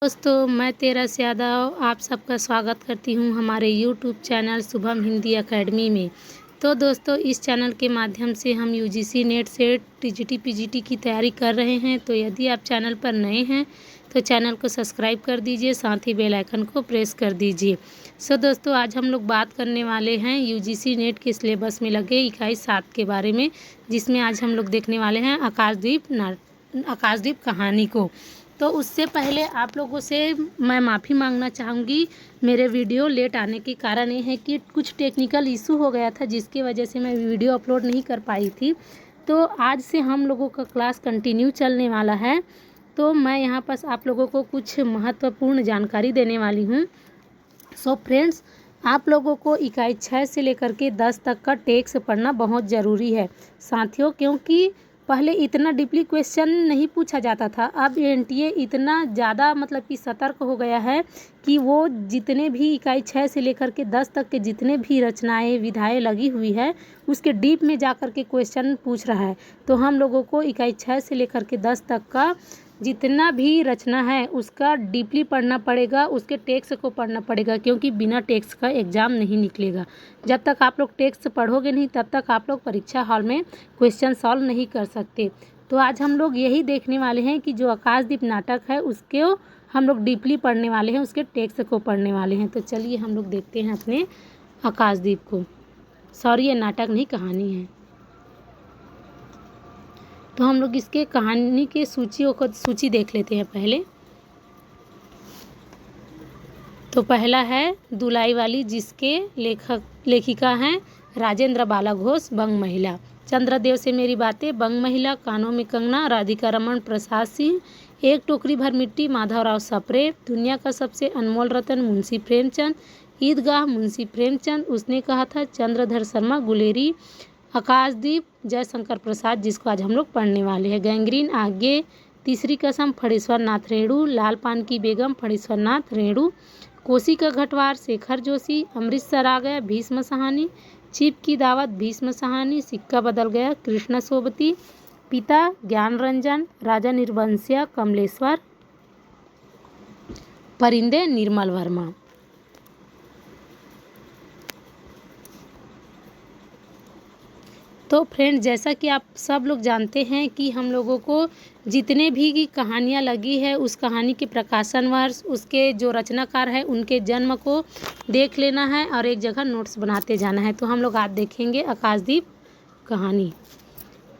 दोस्तों, मैं तेरस यादव आप सबका स्वागत करती हूं हमारे YouTube channel Shubham Hindi academy में। तो दोस्तों, इस चैनल के माध्यम से हम UGC net set TGT PGT की तैयारी कर रहे हैं। तो यदि आप चैनल पर नए हैं तो चैनल को सब्सक्राइब कर दीजिए, साथ ही बेल आइकन को प्रेस कर दीजिए। दोस्तों, आज हम लोग बात करने वाले हैं यूजीसी नेट के सिलेबस में लगे इकाई 7 के बारे में, जिसमें आज हम लोग देखने वाले हैं आकाशदीप कहानी को। तो उससे पहले आप लोगों से मैं माफ़ी मांगना चाहूँगी। मेरे वीडियो लेट आने के कारण ये है कि कुछ टेक्निकल इशू हो गया था, जिसकी वजह से मैं वीडियो अपलोड नहीं कर पाई थी। तो आज से हम लोगों का क्लास कंटिन्यू चलने वाला है। तो मैं यहाँ पर आप लोगों को कुछ महत्वपूर्ण जानकारी देने वाली हूँ। फ्रेंड्स, आप लोगों को इकाई 6 से लेकर के 10 तक का टेक्स्ट पढ़ना बहुत ज़रूरी है साथियों, क्योंकि पहले इतना डीपली क्वेश्चन नहीं पूछा जाता था। अब एनटीए इतना ज़्यादा कि सतर्क हो गया है कि वो जितने भी इकाई 6 से लेकर के 10 तक के जितने भी रचनाएं विधाएं लगी हुई है, उसके डीप में जा कर के क्वेश्चन पूछ रहा है। तो हम लोगों को इकाई 6 से लेकर के 10 तक का जितना भी रचना है उसका डीपली पढ़ना पड़ेगा, उसके टेक्स्ट को पढ़ना पड़ेगा, क्योंकि बिना टेक्स्ट का एग्ज़ाम नहीं निकलेगा। जब तक आप लोग टेक्स्ट पढ़ोगे नहीं, तब तक आप लोग परीक्षा हॉल में क्वेश्चन सॉल्व नहीं कर सकते। तो आज हम लोग यही देखने वाले हैं कि जो आकाशदीप नाटक है उसके हम लोग डीपली पढ़ने वाले हैं, उसके टेक्स्ट को पढ़ने वाले हैं। तो चलिए हम लोग देखते हैं अपने आकाशदीप को। सॉरी, ये नाटक नहीं, कहानी है। तो हम लोग इसके कहानी के सूची देख लेते हैं पहले। तो पहला है दुलाई वाली, जिसके लेखिका हैं राजेंद्र बाला घोष। बंग महिला, चंद्रदेव से मेरी बातें, बंग महिला, कानों में कंगना, राधिका रमन प्रसाद सिंह, एक टोकरी भर मिट्टी माधवराव सप्रे, दुनिया का सबसे अनमोल रतन मुंशी प्रेमचंद, ईदगाह मुंशी प्रेमचंद, उसने कहा था चंद्रधर शर्मा गुलेरी, आकाशदीप जयशंकर प्रसाद, जिसको आज हम लोग पढ़ने वाले हैं। गैंग्रीन आगे, तीसरी कसम फणीश्वर नाथ रेणु, लाल पान की बेगम फणीश्वर नाथ रेणु, कोसी का घटवार शेखर जोशी, अमृतसर आ गया भीष्म सहानी, चिप की दावत भीष्म सहानी, सिक्का बदल गया कृष्ण सोबती, पिता ज्ञान रंजन, राजा निर्वंशिया कमलेश्वर, परिंदे निर्मल वर्मा। तो फ्रेंड, जैसा कि आप सब लोग जानते हैं कि हम लोगों को जितने भी की कहानियाँ लगी है, उस कहानी के प्रकाशन वर्ष, उसके जो रचनाकार है उनके जन्म को देख लेना है और एक जगह नोट्स बनाते जाना है। तो हम लोग आज देखेंगे आकाशदीप कहानी,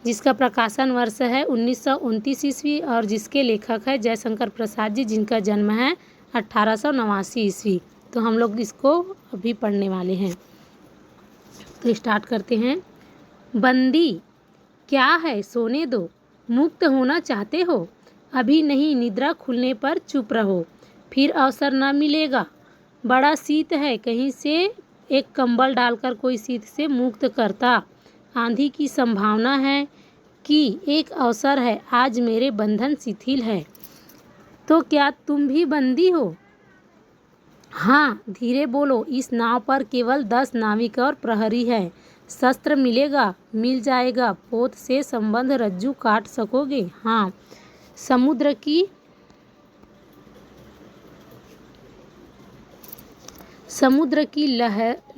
जिसका प्रकाशन वर्ष है 1929 ईस्वी और जिसके लेखक है जयशंकर प्रसाद जी, जिनका जन्म है 1889 ईस्वी। तो हम लोग इसको अभी पढ़ने वाले हैं। तो स्टार्ट करते हैं। बंदी क्या है, सोने दो, मुक्त होना चाहते हो? अभी नहीं, निद्रा खुलने पर चुप रहो, फिर अवसर न मिलेगा। बड़ा शीत है, कहीं से एक कंबल डालकर कोई शीत से मुक्त करता। आंधी की संभावना है कि एक अवसर है, आज मेरे बंधन शिथिल है। तो क्या तुम भी बंदी हो? हाँ, धीरे बोलो, इस नाव पर केवल 10 नाविक और प्रहरी है। शस्त्र मिलेगा, मिल जाएगा, पोत से संबंध रज्जू काट सकोगे? हाँ। समुद्र की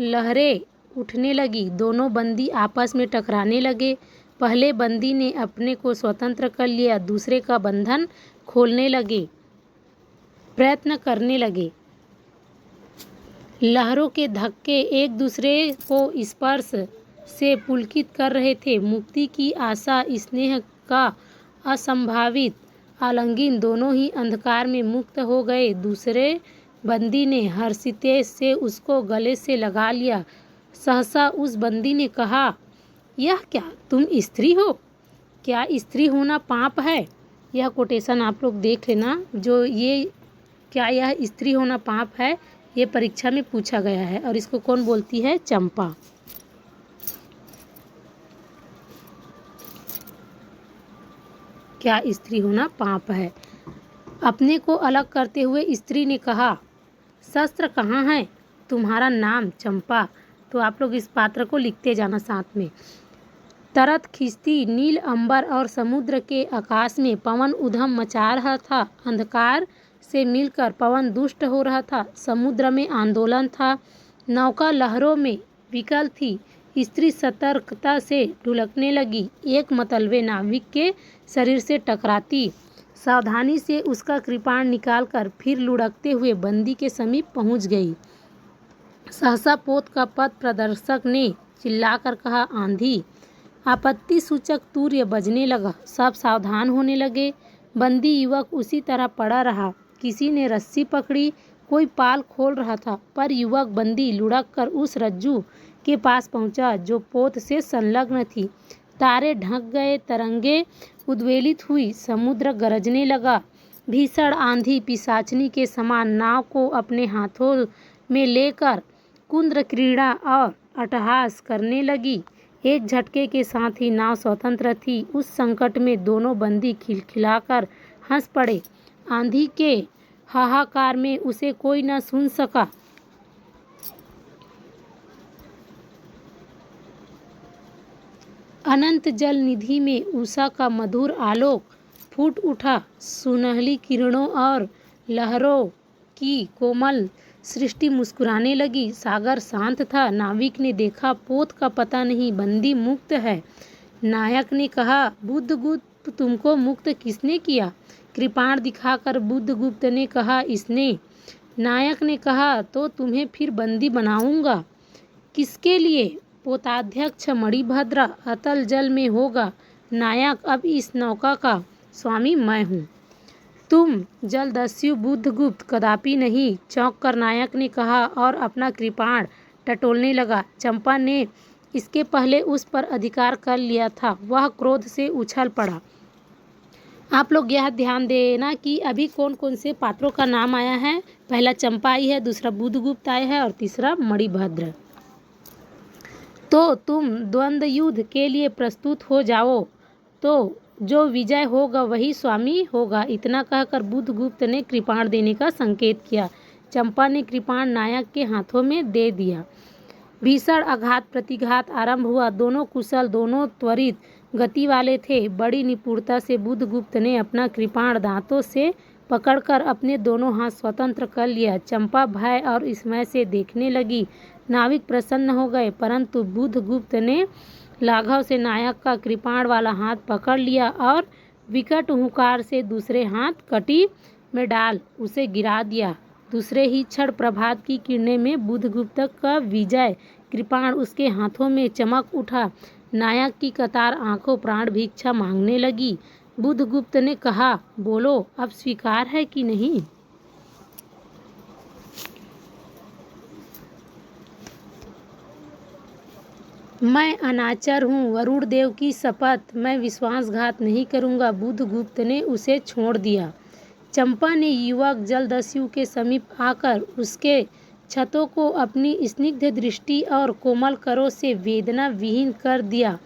लहरें उठने लगी, दोनों बंदी आपस में टकराने लगे। पहले बंदी ने अपने को स्वतंत्र कर लिया, दूसरे का बंधन खोलने लगे, प्रयत्न करने लगे। लहरों के धक्के एक दूसरे को स्पर्श से पुलकित कर रहे थे। मुक्ति की आशा, स्नेह का असंभावित आलिंगन, दोनों ही अंधकार में मुक्त हो गए। दूसरे बंदी ने हर्षिते से उसको गले से लगा लिया। सहसा उस बंदी ने कहा, यह क्या, तुम स्त्री हो? क्या स्त्री होना पाप है? यह कोटेशन आप लोग देख लेना। जो ये क्या यह स्त्री होना पाप है, ये परीक्षा में पूछा गया है। और इसको कौन बोलती है? चंपा। क्या स्त्री होना पाप है? अपने को अलग करते हुए स्त्री ने कहा, शस्त्र कहाँ है? तुम्हारा नाम? चंपा। तो आप लोग इस पात्र को लिखते जाना साथ में। तरत खिंचती नील अंबर और समुद्र के आकाश में पवन उधम मचा रहा था। अंधकार से मिलकर पवन दुष्ट हो रहा था। समुद्र में आंदोलन था, नौका लहरों में विकल थी। स्त्री सतर्कता से ढुलकने लगी, एक मतलबे नाविक के शरीर से टकराती। सावधानी से उसका कृपाण निकालकर फिर लुढ़कते हुए बंदी के समीप पहुंच गई। सहसा पोत का पथ प्रदर्शक ने चिल्लाकर कहा, आंधी। आपत्ति सूचक तूर्य बजने लगा। सब सावधान होने लगे। बंदी युवक उसी तरह पड़ा रहा। किसी ने रस्सी पकड़ी, कोई पाल खोल रहा था, पर युवक बंदी लुढ़क कर उस रज्जू के पास पहुंचा जो पोत से संलग्न थी। तारे ढक गए, तरंगे उद्वेलित हुई, समुद्र गरजने लगा। भीषण आंधी पिशाचनी के समान नाव को अपने हाथों में लेकर कुंद्र क्रीड़ा और अट्टहास करने लगी। एक झटके के साथ ही नाव स्वतंत्र थी। उस संकट में दोनों बंदी खिलखिलाकर हंस पड़े। आंधी के हाहाकार में उसे कोई न सुन सका। अनंत जल निधि में उषा का मधुर आलोक फूट उठा। सुनहली किरणों और लहरों की कोमल सृष्टि मुस्कुराने लगी। सागर शांत था। नाविक ने देखा, पोत का पता नहीं, बंदी मुक्त है। नायक ने कहा, बुद्धगुप्त, तुमको मुक्त किसने किया? कृपाण दिखाकर बुद्धगुप्त ने कहा, इसने। नायक ने कहा, तो तुम्हें फिर बंदी बनाऊंगा। किसके लिए? पोताध्यक्ष मणिभद्र अतल जल में होगा। नायक, अब इस नौका का स्वामी मैं हूँ, तुम जलदस्यु बुद्धगुप्त कदापि नहीं। चौंक कर नायक ने कहा और अपना कृपाण टटोलने लगा। चंपा ने इसके पहले उस पर अधिकार कर लिया था। वह क्रोध से उछल पड़ा। आप लोग यह ध्यान देना कि अभी कौन कौन से पात्रों का नाम आया है। पहला चंपा आई है, दूसरा बुद्धगुप्त आया है और तीसरा मणिभद्र। तो तुम द्वंद्व युद्ध के लिए प्रस्तुत हो जाओ, तो जो विजय होगा वही स्वामी होगा। इतना कहकर बुद्धगुप्त ने कृपाण देने का संकेत किया। चंपा ने कृपाण नायक के हाथों में दे दिया। भीषण आघात प्रतिघात आरंभ हुआ। दोनों कुशल, दोनों त्वरित गति वाले थे। बड़ी निपुणता से बुद्धगुप्त ने अपना कृपाण दांतों से पकड़कर अपने दोनों हाथ स्वतंत्र कर लिया। चंपा भय और विस्मय से देखने लगी। नाविक प्रसन्न हो गए, परंतु बुद्धगुप्त ने लाघव से नायक का कृपाण वाला हाथ पकड़ लिया और विकट हुंकार से दूसरे हाथ कटी में डाल उसे गिरा दिया। दूसरे ही क्षण प्रभात की किरणें में बुद्धगुप्त का विजय कृपाण उसके हाथों में चमक उठा। नायक की कतार आंखों प्राण भिक्षा मांगने लगी। बुद्धगुप्त ने कहा, बोलो, अब स्वीकार है कि नहीं? मैं अनाचार हूँ, वरुण देव की शपथ, मैं विश्वासघात नहीं करूँगा। बुद्धगुप्त ने उसे छोड़ दिया। चंपा ने युवक जलदस्यु के समीप आकर उसके क्षतों को अपनी स्निग्ध दृष्टि और कोमल करों से वेदना विहीन कर दिया।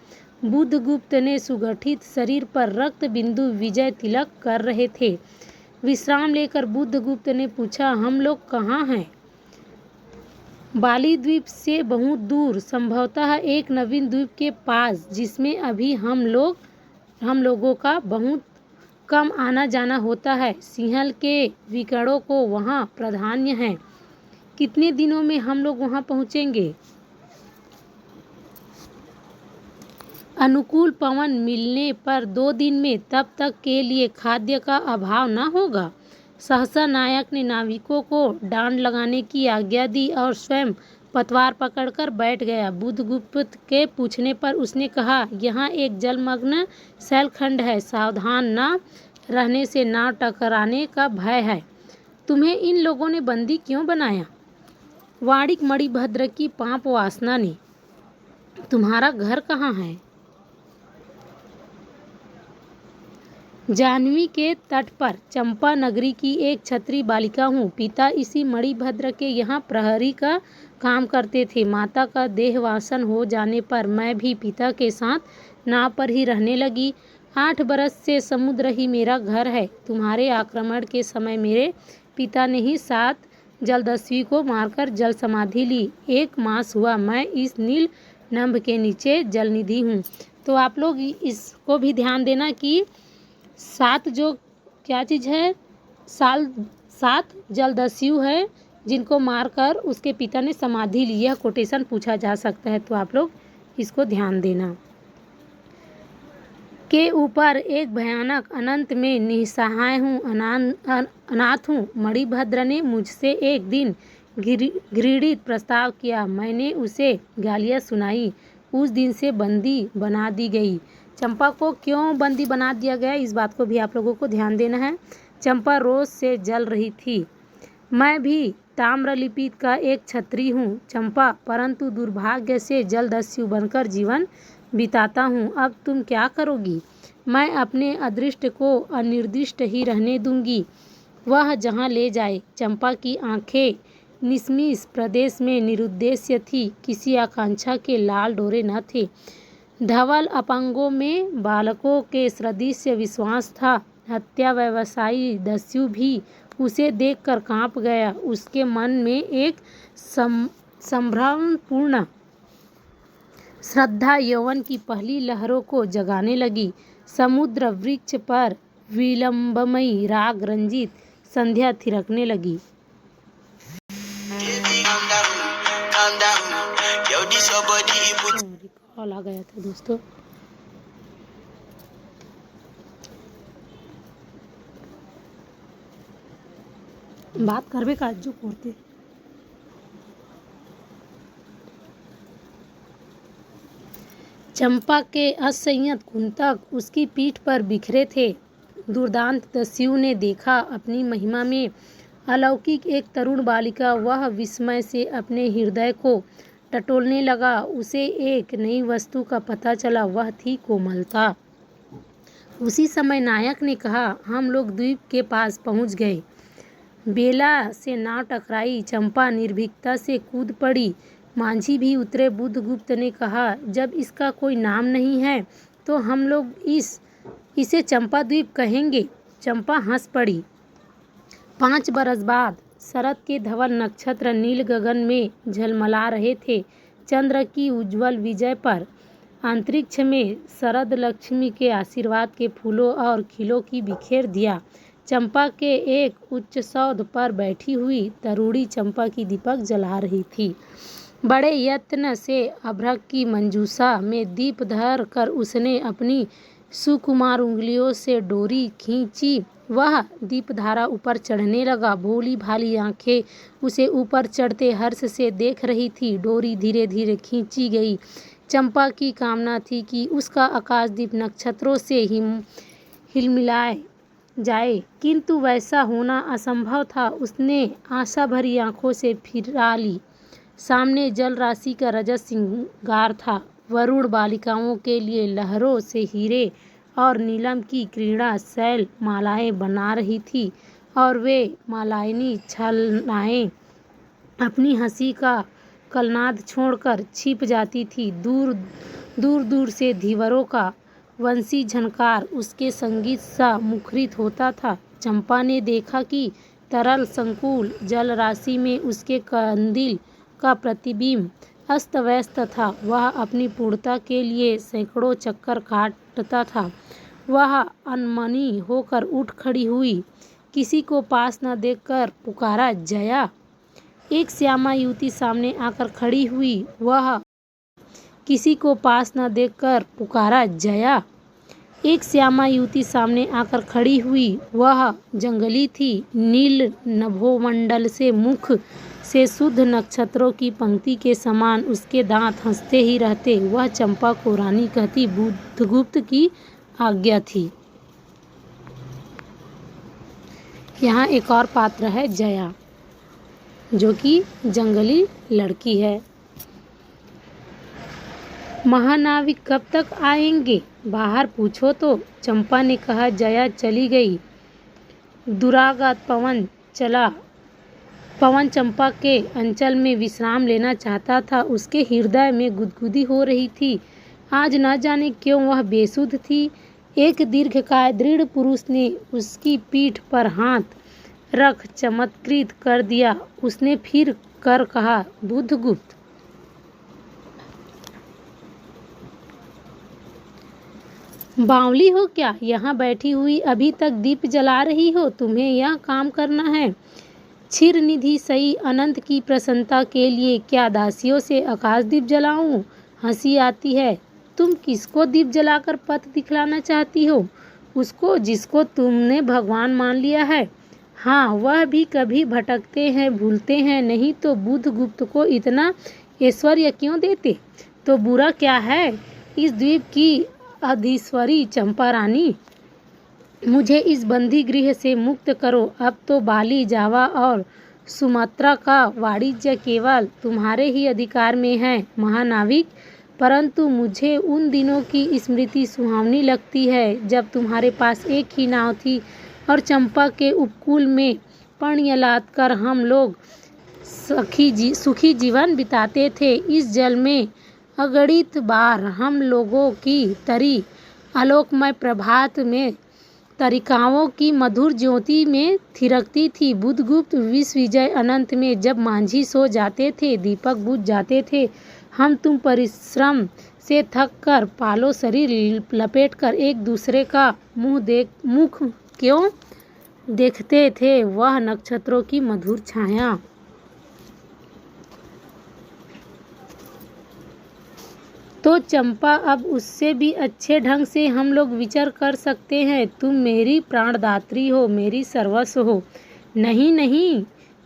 बुद्धगुप्त ने सुगठित शरीर पर रक्त बिंदु विजय तिलक कर रहे थे। विश्राम लेकर बुद्धगुप्त ने पूछा, हम लोग कहाँ हैं? बाली द्वीप से बहुत दूर, संभवतः एक नवीन द्वीप के पास, जिसमें अभी हम लोगों का बहुत कम आना जाना होता है। सिंहल के विकड़ों को वहाँ प्राधान्य है। कितने दिनों में हम लोग वहाँ पहुँचेंगे? अनुकूल पवन मिलने पर 2 दिन में, तब तक के लिए खाद्य का अभाव न होगा। सहसा नायक ने नाविकों को डांड लगाने की आज्ञा दी और स्वयं पतवार पकड़कर बैठ गया। बुद्धगुप्त के पूछने पर उसने कहा, यहाँ एक जलमग्न शैलखंड है, सावधान न रहने से नाव टकराने का भय है। तुम्हें इन लोगों ने बंदी क्यों बनाया? वाणिक मणिभद्र की पाप वासना ने। तुम्हारा घर कहाँ है? जाह्नवी के तट पर, चंपा नगरी की एक क्षत्रिय बालिका हूँ। पिता इसी मणिभद्र के यहाँ प्रहरी का काम करते थे। माता का देहवासन हो जाने पर मैं भी पिता के साथ नाव पर ही रहने लगी। 8 बरस से समुद्र ही मेरा घर है। तुम्हारे आक्रमण के समय मेरे पिता ने ही 7 जलदस्यु को मारकर जल समाधि ली। 1 मास हुआ मैं इस नील नभ के नीचे जलनिधि हूँ। तो आप लोग इसको भी ध्यान देना कि 7 जो क्या चीज़ है, 7 जलदस्यु हैं जिनको मारकर उसके पिता ने समाधि ली। यह कोटेशन पूछा जा सकता है, तो आप लोग इसको ध्यान देना। के ऊपर एक भयानक अनंत में निस्सहाय हूँ, अनाथ हूँ। मणिभद्र ने मुझसे एक दिन घृणित प्रस्ताव किया। मैंने उसे गालियाँ सुनाई। उस दिन से बंदी बना दी गई। चंपा को क्यों बंदी बना दिया गया, इस बात को भी आप लोगों को ध्यान देना है। चंपा रोष से जल रही थी। मैं भी ताम्रलिप्ति का एक क्षत्रिय हूँ चंपा, परंतु दुर्भाग्य से जलदस्यु बनकर जीवन बिताता हूँ। अब तुम क्या करोगी? मैं अपने अदृष्ट को अनिर्दिष्ट ही रहने दूंगी, वह जहाँ ले जाए। चंपा की आंखें निस्मिष प्रदेश में निरुद्देश्य थी, किसी आकांक्षा के लाल डोरे न थे। धवल अपंगों में बालकों के सदृश विश्वास था। हत्या व्यवसायी दस्यु भी उसे देखकर कांप गया। उसके मन में एक संभ्रमपूर्ण श्रद्धा यौवन की पहली लहरों को जगाने लगी। समुद्र वृक्ष पर विलंबमयी राग रंजित संध्या थिरकने लगी। कॉल आ गया था दोस्तों। बात करबे का जो करते। चंपा के असंयत कुंतक उसकी पीठ पर बिखरे थे। दुर्दांत दस्यु ने देखा अपनी महिमा में अलौकिक एक तरुण बालिका। वह विस्मय से अपने हृदय को टटोलने लगा। उसे एक नई वस्तु का पता चला, वह थी कोमलता। उसी समय नायक ने कहा, हम लोग द्वीप के पास पहुंच गए। बेला से नाव टकराई। चंपा निर्भीकता से कूद पड़ी। मांझी भी उतरे। बुद्धगुप्त ने कहा, जब इसका कोई नाम नहीं है तो हम लोग इसे चंपा द्वीप कहेंगे। चंपा हंस पड़ी। 5 बरस बाद शरद के धवल नक्षत्र नील गगन में झलमला रहे थे। चंद्र की उज्जवल विजय पर अंतरिक्ष में शरद लक्ष्मी के आशीर्वाद के फूलों और खिलों की बिखेर दिया। चंपा के एक उच्च सौध पर बैठी हुई तरूणी चंपा की दीपक जला रही थी। बड़े यत्न से अभ्रक की मंजूषा में दीप धर कर उसने अपनी सुकुमार उंगलियों से डोरी खींची। वह दीपधारा ऊपर चढ़ने लगा। भोली भाली आंखें उसे ऊपर चढ़ते हर्ष से देख रही थी। डोरी धीरे धीरे खींची गई। चंपा की कामना थी कि उसका आकाशदीप नक्षत्रों से हिलमिलाए जाए, किंतु वैसा होना असंभव था। उसने आशा भरी आंखों से फिरा ली। सामने जल राशि का रजत श्रृंगार था। वरुण बालिकाओं के लिए लहरों से हीरे और नीलम की क्रीड़ा शैल मालाएं बना रही थी, और वे मालायनी छलनाएं अपनी हंसी का कलनाद छोड़कर छिप जाती थी। दूर दूर से धीवरों का वंशी झनकार उसके संगीत सा मुखरित होता था। चंपा ने देखा कि तरल संकुल जल राशि में उसके कंदिल का प्रतिबिंब अस्त व्यस्त था। वह अपनी पूर्णता के लिए सैकड़ों चक्कर काटता था। वह अनमनी होकर उठ खड़ी हुई। किसी को पास न देखकर पुकारा, जया। एक श्यामा युवती सामने आकर खड़ी हुई। वह किसी को पास न देखकर पुकारा, जया। एक श्यामा युवती सामने आकर खड़ी हुई। वह जंगली थी। नील नभोमंडल से मुख से शुद्ध नक्षत्रों की पंक्ति के समान उसके दांत हंसते ही रहते। वह चंपा को रानी कहती। बुद्धगुप्त की आज्ञा थी। यहाँ एक और पात्र है, जया, जो कि जंगली लड़की है। महानाविक कब तक आएंगे? बाहर पूछो तो। चंपा ने कहा। जया चली गई। दुरागत पवन चंपा के अंचल में विश्राम लेना चाहता था। उसके हृदय में गुदगुदी हो रही थी। आज न जाने क्यों वह बेसुध थी। एक दीर्घकाय दृढ़ पुरुष ने उसकी पीठ पर हाथ रख चमत्कृत कर दिया। उसने फिर कर कहा, बुद्धगुप्त। बावली हो क्या, यहाँ बैठी हुई अभी तक दीप जला रही हो? तुम्हें यह काम करना है। क्षीर निधि सई अनंत की प्रसन्नता के लिए क्या दासियों से आकाश दीप जलाऊं? हंसी आती है। तुम किसको दीप जलाकर पथ दिखलाना चाहती हो? उसको जिसको तुमने भगवान मान लिया है। हाँ, वह भी कभी भटकते हैं, भूलते हैं, नहीं तो बुधगुप्त को इतना ऐश्वर्य क्यों देते? तो बुरा क्या है इस द्वीप की अधीश्वरी चंपा रानी? मुझे इस बंदी गृह से मुक्त करो। अब तो बाली, जावा और सुमात्रा का वाणिज्य केवल तुम्हारे ही अधिकार में है महानाविक। परंतु मुझे उन दिनों की स्मृति सुहावनी लगती है जब तुम्हारे पास एक ही नाव थी और चंपा के उपकूल में पण्य लाद कर हम लोग सुखी जीवन बिताते थे। इस जल में अगणित बार हम लोगों की तरी आलोकमय प्रभात में तरिकाओं की मधुर ज्योति में थिरकती थी। बुधगुप्त विश्वविजय अनंत में जब मांझी सो जाते थे, दीपक बुझ जाते थे, हम तुम परिश्रम से थक कर पालो शरीर लपेटकर एक दूसरे का मुख क्यों देखते थे? वह नक्षत्रों की मधुर छाया। तो चंपा, अब उससे भी अच्छे ढंग से हम लोग विचार कर सकते हैं। तुम मेरी प्राणदात्री हो, मेरी सर्वस्व हो। नहीं नहीं,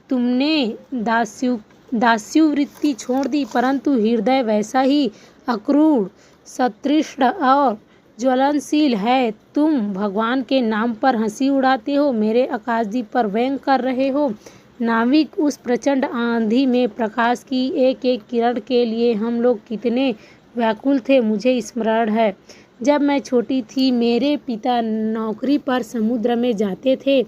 तुमने दास्युवृत्ति छोड़ दी, परंतु हृदय वैसा ही अक्रूर, सतृष्ण और ज्वलनशील है। तुम भगवान के नाम पर हंसी उड़ाते हो, मेरे आकाशदीप पर व्यंग कर रहे हो। नाविक, उस प्रचंड आंधी में प्रकाश की एक एक किरण के लिए हम लोग कितने व्याकुल थे, मुझे स्मरण है। जब मैं छोटी थी, मेरे पिता नौकरी पर समुद्र में जाते थे।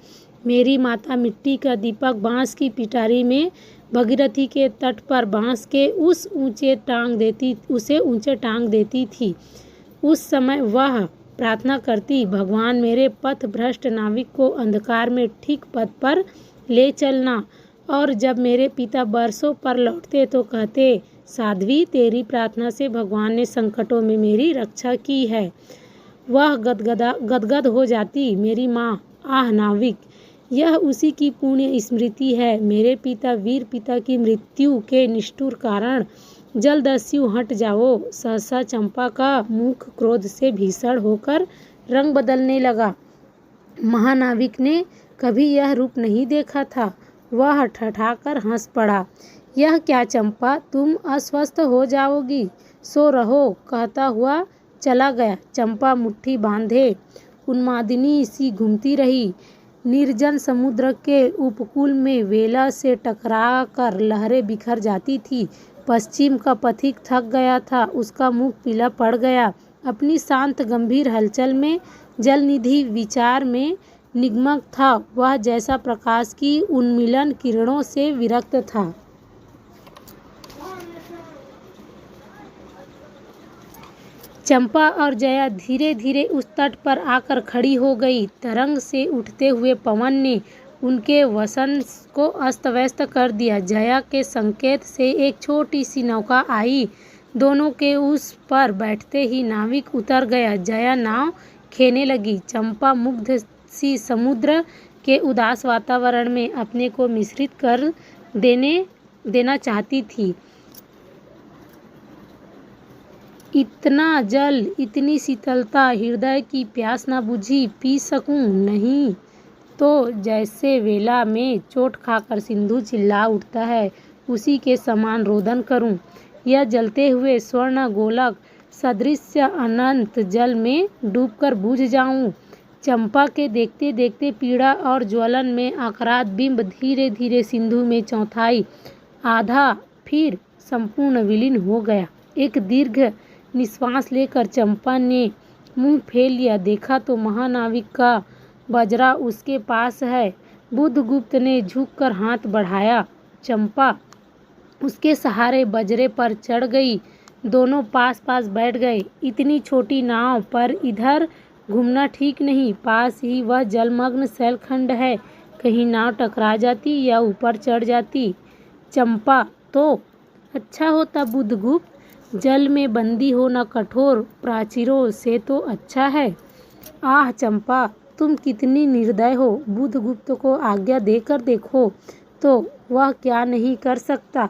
मेरी माता मिट्टी का दीपक बांस की पिटारी में भगीरथी के तट पर बांस के उसे ऊंचे टांग देती थी। उस समय वह प्रार्थना करती, भगवान मेरे पथ भ्रष्ट नाविक को अंधकार में ठीक पथ पर ले चलना। और जब मेरे पिता बरसों पर लौटते तो कहते, साध्वी, तेरी प्रार्थना से भगवान ने संकटों में मेरी रक्षा की है। वह गदगद हो जाती, मेरी माँ, आह नाविक, यह उसी की पुण्य स्मृति है। मेरे पिता, वीर पिता की मृत्यु के निष्ठुर कारण जलदस्यु हट जाओ। सहसा चंपा का मुख क्रोध से भीषण होकर रंग बदलने लगा। महानाविक ने कभी यह रूप नहीं देखा था। वह ठठाकर हंस पड़ा। यह क्या चंपा, तुम अस्वस्थ हो जाओगी, सो रहो, कहता हुआ चला गया। चंपा मुट्ठी बांधे उन्मादिनी सी घूमती रही। निर्जन समुद्र के उपकूल में वेला से टकरा कर लहरें बिखर जाती थी। पश्चिम का पथिक थक गया था, उसका मुख पीला पड़ गया। अपनी शांत गंभीर हलचल में जलनिधि विचार में निमग्न था। वह जैसा प्रकाश की उन्मिलन किरणों से विरक्त था। चंपा और जया धीरे धीरे उस तट पर आकर खड़ी हो गई। तरंग से उठते हुए पवन ने उनके वसन को अस्त व्यस्त कर दिया। जया के संकेत से एक छोटी सी नौका आई। दोनों के उस पर बैठते ही नाविक उतर गया। जया नाव खेने लगी। चंपा मुग्ध सी समुद्र के उदास वातावरण में अपने को मिश्रित कर देना चाहती थी। इतना जल, इतनी शीतलता, हृदय की प्यास न बुझी, पी सकूं? नहीं तो जैसे वेला में चोट खाकर सिंधु चिल्ला उठता है, उसी के समान रोदन करूं, यह जलते हुए स्वर्ण गोलक सदृश अनंत जल में डूबकर बुझ जाऊं। चंपा के देखते देखते पीड़ा और ज्वलन में आक्रांत बिंब धीरे धीरे सिंधु में चौथाई आधा फिर संपूर्ण विलीन हो गया। एक दीर्घ निश्वास लेकर चंपा ने मुंह फेर लिया। देखा तो महानाविक का बजरा उसके पास है। बुधगुप्त ने झुककर हाथ बढ़ाया। चंपा उसके सहारे बजरे पर चढ़ गई। दोनों पास पास बैठ गए। इतनी छोटी नाव पर इधर घूमना ठीक नहीं। पास ही वह जलमग्न शैलखंड है, कहीं नाव टकरा जाती या ऊपर चढ़ जाती। चंपा, तो अच्छा होता बुधगुप्त, जल में बंदी हो न कठोर प्राचीरों से तो अच्छा है। आह चंपा, तुम कितनी निर्दय हो। बुधगुप्त को आज्ञा देकर देखो तो वह क्या नहीं कर सकता।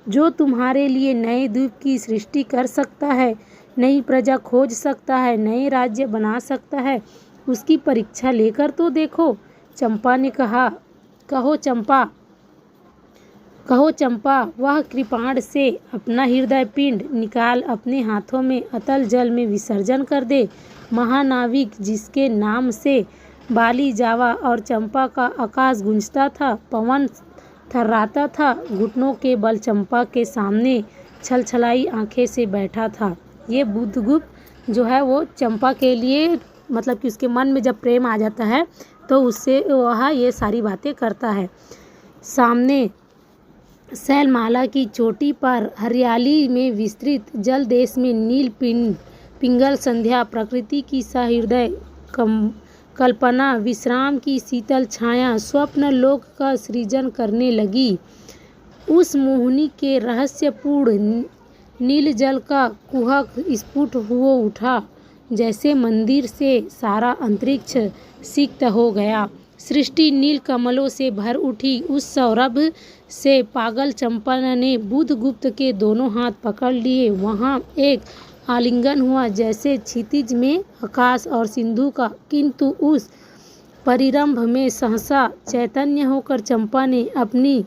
जो तुम्हारे लिए नए द्वीप की सृष्टि कर सकता है, नई प्रजा खोज सकता है, नए राज्य बना सकता है, उसकी परीक्षा लेकर तो देखो। चंपा ने कहा, कहो चंपा। वह कृपाण से अपना हृदय पिंड निकाल अपने हाथों में अतल जल में विसर्जन कर दे। महानाविक जिसके नाम से बाली, जावा और चंपा का आकाश गूंजता था, पवन थर्राता था, घुटनों के बल चंपा के सामने छलछलाई आंखें से बैठा था। ये बुधगुप्त जो है वो चंपा के लिए, मतलब कि उसके मन में जब प्रेम आ जाता है तो उससे वह ये सारी बातें करता है। सामने शैलमाला की चोटी पर हरियाली में विस्तृत जल देश में नील पिंगल संध्या, प्रकृति की सहृदय कल्पना, विश्राम की शीतल छाया, स्वप्न लोक का सृजन करने लगी। उस मोहिनी के रहस्यपूर्ण नील जल का कुहक स्फुट हुआ उठा, जैसे मंदिर से सारा अंतरिक्ष सिक्त हो गया। सृष्टि नील कमलों से भर उठी। उस सौरभ से पागल चंपा ने बुधगुप्त के दोनों हाथ पकड़ लिए। वहाँ एक आलिंगन हुआ जैसे क्षितिज में आकाश और सिंधु का, किंतु उस परिरंभ में सहसा चैतन्य होकर चंपा ने अपनी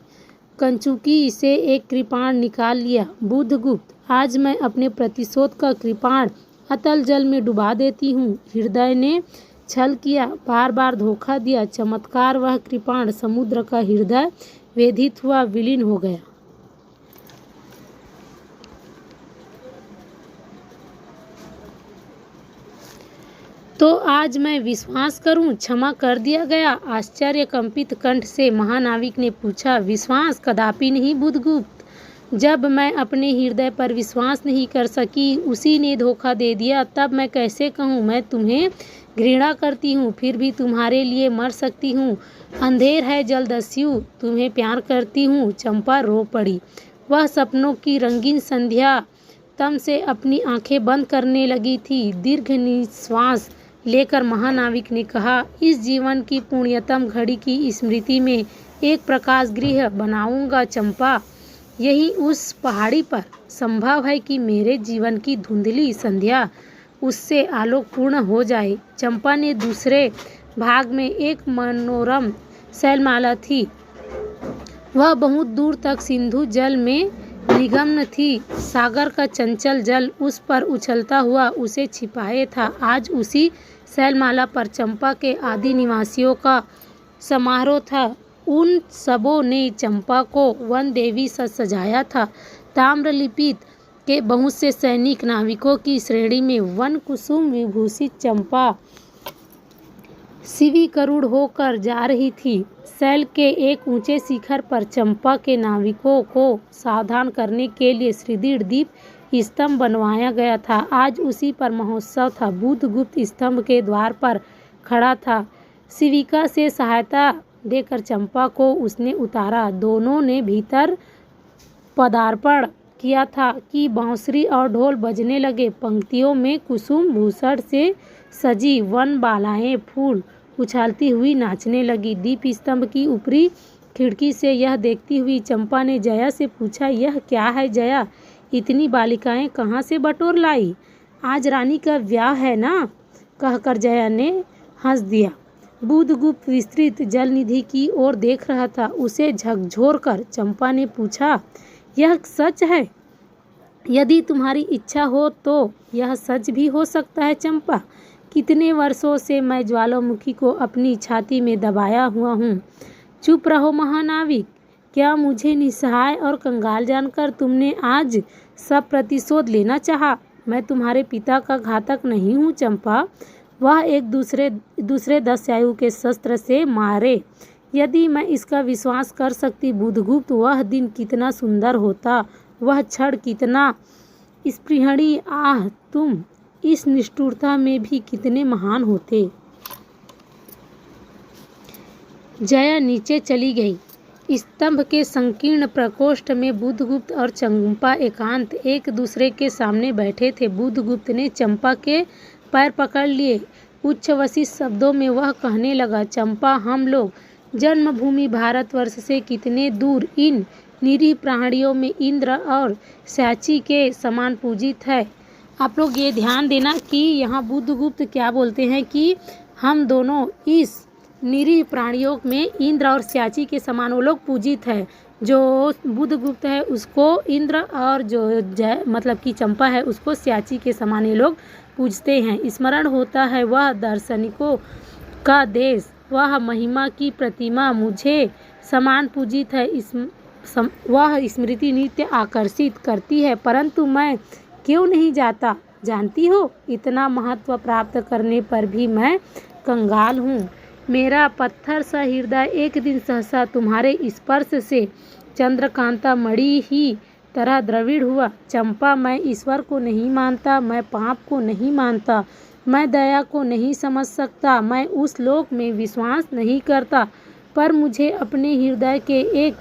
कंचुकी से एक कृपाण निकाल लिया। बुधगुप्त, आज मैं अपने प्रतिशोध का कृपाण अतल जल में डुबा देती हूँ। हृदय ने छल किया, बार बार धोखा दिया। चमत्कार, वह कृपाण समुद्र का हृदय वेधित हुआ, विलीन हो गया। तो आज मैं विश्वास करूं, क्षमा कर दिया गया। आश्चर्य कंपित कंठ से महानाविक ने पूछा, विश्वास? कदापि नहीं बुधगुप्त। जब मैं अपने हृदय पर विश्वास नहीं कर सकी, उसी ने धोखा दे दिया, तब मैं कैसे कहूँ मैं तुम्हें घृणा करती हूँ, फिर भी तुम्हारे लिए मर सकती हूँ। अंधेर है जलदस्यु, तुम्हें प्यार करती हूँ। चंपा रो पड़ी। वह सपनों की रंगीन संध्या तम से अपनी आंखें बंद करने लगी थी। दीर्घ निश्वास लेकर महानाविक ने कहा, इस जीवन की पुण्यतम घड़ी की स्मृति में एक प्रकाश गृह बनाऊंगा चंपा। यही उस पहाड़ी पर संभव है कि मेरे जीवन की धुंधली संध्या उससे आलोकपूर्ण हो जाए। चंपा ने दूसरे भाग में एक मनोरम शैलमाला थी। वह बहुत दूर तक सिंधु जल में निमग्न थी। सागर का चंचल जल उस पर उछलता हुआ उसे छिपाए था। आज उसी शैलमाला पर चंपा के आदि निवासियों का समारोह था। उन सबों ने चंपा को वन देवी से सजाया था। ताम्रलिपित के बहुत से सैनिक नाविकों की श्रेणी में वन कुसुम विभूषित चंपा शिवी करुण होकर जा रही थी। शैल के एक ऊंचे शिखर पर चंपा के नाविकों को सावधान करने के लिए सुदृढ़ दीप स्तंभ बनवाया गया था। आज उसी पर महोत्सव था। बुधगुप्त स्तंभ के द्वार पर खड़ा था। शिविका से सहायता देकर चंपा को उसने उतारा। दोनों ने भीतर पदार्पण किया था कि बांसुरी और ढोल बजने लगे। पंक्तियों में कुसुम भूषण से सजी वन बालाएं फूल उछालती हुई नाचने लगी। दीप स्तंभ की ऊपरी खिड़की से यह देखती हुई चंपा ने जया से पूछा, यह क्या है जया? इतनी बालिकाएं कहाँ से बटोर लाई? आज रानी का ब्याह है ना? कहकर जया ने हंस दिया। बुधगुप्त विस्तृत जल निधि की ओर देख रहा था। उसे झकझोर कर चंपा ने पूछा, यह सच है? यदि तुम्हारी इच्छा हो तो यह सच भी हो सकता है चंपा। कितने वर्षों से मैं ज्वालामुखी को अपनी छाती में दबाया हुआ हूँ। चुप रहो महानाविक। क्या मुझे निस्सहाय और कंगाल जानकर तुमने आज सब प्रतिशोध लेना चाहा? मैं तुम्हारे पिता का घातक नहीं हूँ चंपा। वह एक दूसरे दस्यायु के शस्त्र से मारे। यदि मैं इसका विश्वास कर सकती बुधगुप्त, वह दिन कितना सुंदर होता, वह क्षण कितना स्पृहणीय। आह, तुम इस निष्ठुरता में भी कितने महान होते। जया नीचे चली गई। स्तंभ के संकीर्ण प्रकोष्ठ में बुद्धगुप्त और चंपा एकांत एक दूसरे के सामने बैठे थे। बुद्धगुप्त ने चंपा के पैर पकड़ लिए। उच्छ्वसित शब्दों में वह कहने लगा, चंपा, हम लोग जन्मभूमि भारतवर्ष से कितने दूर इन निरीह प्राणियों में इंद्र और साची के समान पूजित है। आप लोग ये ध्यान देना कि यहाँ बुद्धगुप्त क्या बोलते हैं कि हम दोनों इस निरीह प्राणियों में इंद्र और साची के समान वो लोग पूजित है। जो बुद्धगुप्त है उसको इंद्र और जो मतलब कि चंपा है उसको साची के समान ये लोग पूजते हैं। स्मरण होता है वह दार्शनिकों का देश, वह महिमा की प्रतिमा मुझे समान पूजित है। वह स्मृति नित्य आकर्षित करती है, परंतु मैं क्यों नहीं जाता? जानती हो, इतना महत्व प्राप्त करने पर भी मैं कंगाल हूँ। मेरा पत्थर सा हृदय एक दिन सहसा तुम्हारे स्पर्श से चंद्रकांता मणि ही तरह द्रविड़ हुआ। चंपा, मैं ईश्वर को नहीं मानता, मैं पाप को नहीं मानता, मैं दया को नहीं समझ सकता, मैं उस लोक में विश्वास नहीं करता, पर मुझे अपने हृदय के एक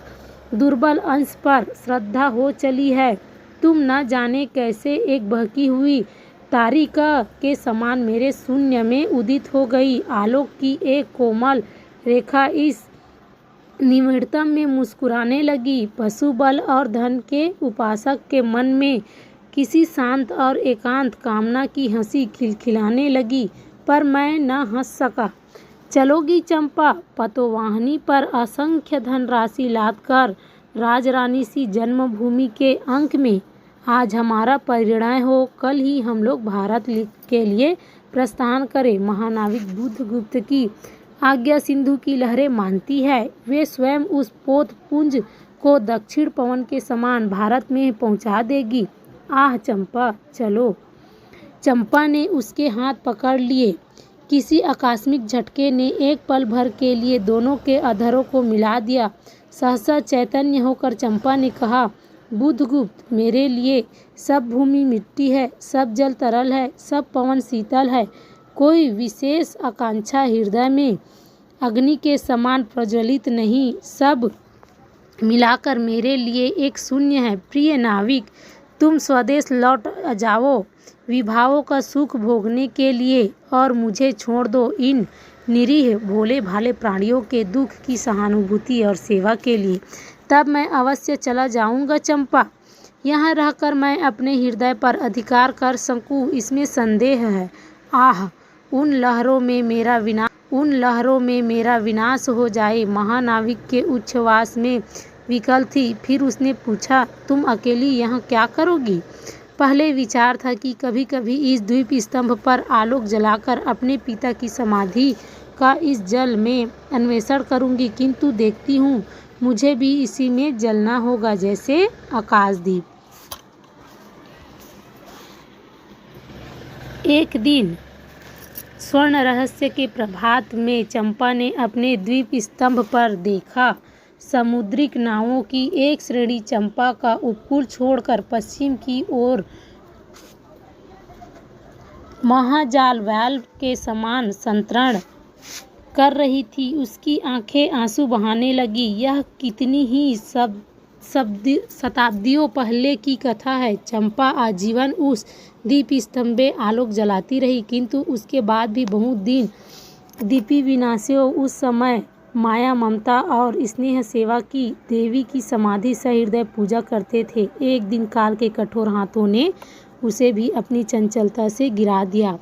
दुर्बल अंश पर श्रद्धा हो चली है। तुम न जाने कैसे एक बहकी हुई तारिका के समान मेरे शून्य में उदित हो गई। आलोक की एक कोमल रेखा इस निविड़तम में मुस्कुराने लगी। पशु बल और धन के उपासक के मन में किसी शांत और एकांत कामना की हंसी खिलखिलाने लगी, पर मैं न हंस सका। चलोगी चंपा? पतोवाहिनी पर असंख्य धनराशि लादकर राजरानी सी जन्मभूमि के अंक में आज हमारा परिणय हो, कल ही हम लोग भारत के लिए प्रस्थान करें। महानाविक बुद्धगुप्त की आज्ञा सिंधु की लहरें मानती है। वे स्वयं उस पोतपुंज को दक्षिण पवन के समान भारत में पहुंचा देगी। आह चंपा, चलो। चंपा ने उसके हाथ पकड़ लिए। किसी आकस्मिक झटके ने एक पल भर के लिए दोनों के अधरों को मिला दिया। सहसा चैतन्य होकर चंपा ने कहा, बुद्धगुप्त, मेरे लिए सब भूमि मिट्टी है, सब जल तरल है, सब पवन शीतल है। कोई विशेष आकांक्षा हृदय में अग्नि के समान प्रज्वलित नहीं, सब मिलाकर मेरे लिए एक शून्य है। प्रिय नाविक, तुम स्वदेश लौट जाओ विभावों का सुख भोगने के लिए और मुझे छोड़ दो इन निरीह भोले भाले प्राणियों के दुख की सहानुभूति और सेवा के लिए। तब मैं अवश्य चला जाऊंगा चंपा। यहाँ रहकर मैं अपने हृदय पर अधिकार कर सकूं, इसमें संदेह है। आह, उन लहरों में मेरा विनाश हो जाए। महानाविक के उच्छ्वास में विकल थी। फिर उसने पूछा, तुम अकेली यहाँ क्या करोगी? पहले विचार था कि कभी कभी इस द्वीप स्तंभ पर आलोक जलाकर अपने पिता की समाधि का इस जल में अन्वेषण करूंगी, किंतु देखती हूँ मुझे भी इसी में जलना होगा, जैसे आकाशदीप। एक दिन स्वर्ण रहस्य के प्रभात में चंपा ने अपने द्वीप स्तंभ पर देखा समुद्रिक नावों की एक श्रेणी चंपा का उपकूल छोड़कर पश्चिम की ओर महाजाल वाल्व के समान संतरण कर रही थी। उसकी आंखें आंसू बहाने लगी। यह कितनी ही शताब्दियों पहले की कथा है। चंपा आजीवन उस दीप स्तंभे आलोक जलाती रही, किंतु उसके बाद भी बहुत दिन दीपी विनाशियों उस समय माया, ममता और स्नेह सेवा की देवी की समाधि सहृदय पूजा करते थे। एक दिन काल के कठोर हाथों ने उसे भी अपनी चंचलता से गिरा दिया।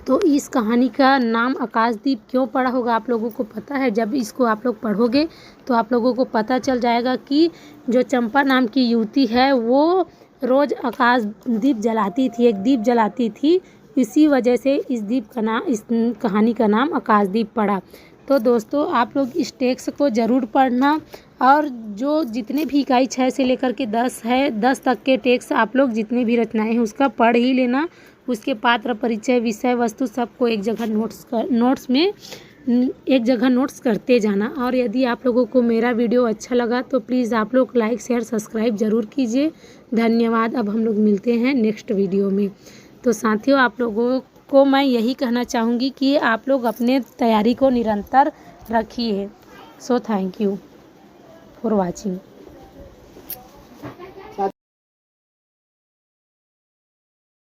तो इस कहानी का नाम आकाशदीप क्यों पड़ा होगा आप लोगों को पता है? जब इसको आप लोग पढ़ोगे तो आप लोगों को पता चल जाएगा कि जो चंपा नाम की युवती है वो रोज़ आकाशदीप जलाती थी, एक दीप जलाती थी। इसी वजह से इस कहानी का नाम आकाशदीप पड़ा। तो दोस्तों, आप लोग इस टेक्स्ट को ज़रूर पढ़ना, और जो जितने भी इकाई 6 से लेकर के 10 है, 10 तक के टेक्स्ट आप लोग जितने भी रचनाएं हैं उसका पढ़ ही लेना। उसके पात्र, परिचय, विषय वस्तु सबको एक जगह नोट्स करते जाना। और यदि आप लोगों को मेरा वीडियो अच्छा लगा तो प्लीज़ आप लोग लाइक, शेयर, सब्सक्राइब ज़रूर कीजिए। धन्यवाद। अब हम लोग मिलते हैं नेक्स्ट वीडियो में। तो साथियों, आप लोगों को मैं यही कहना चाहूँगी कि आप लोग अपने तैयारी को निरंतर रखिए। So thank you. For watching.